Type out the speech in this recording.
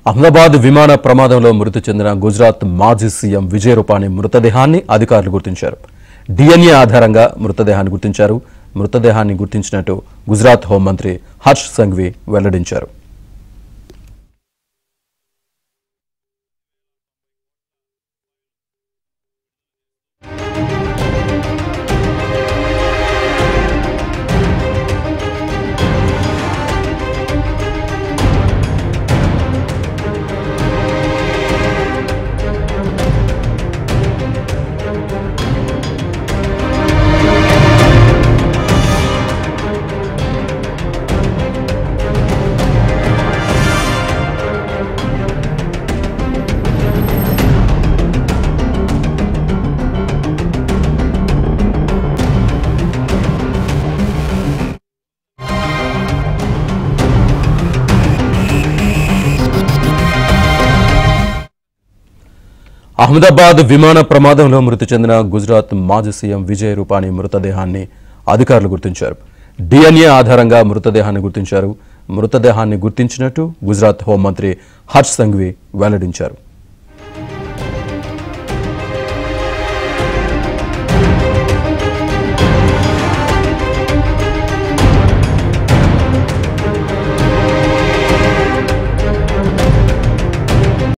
అహ్మదాబాద్ విమాన ప్రమాదంలో మృతి చెందిన గుజరాత్ మాజీ సీఎం విజయ్ రూపానీ మృతదేహాన్ని అధికారులు గుర్తించారు. DNA ఆధారంగా మృతదేహాన్ని గుర్తించారు. మృతదేహాన్ని గుర్తించినట్టు గుజరాత్ హోంమంత్రి హర్ష్ సంఘ్వి వెల్లడించారు. అహ్మదాబాద్ విమాన ప్రమాదంలో మృతి చెందిన గుజరాత్ మాజీ సీఎం విజయ్ రూపానీ మృతదేహాన్ని అధికారులు గుర్తించారు. DNA ఆధారంగా మృతదేహాన్ని గుర్తించారు. మృతదేహాన్ని గుర్తించినట్టు గుజరాత్ హోంమంత్రి హర్ష్ సంఘ్వి వెల్లడించారు.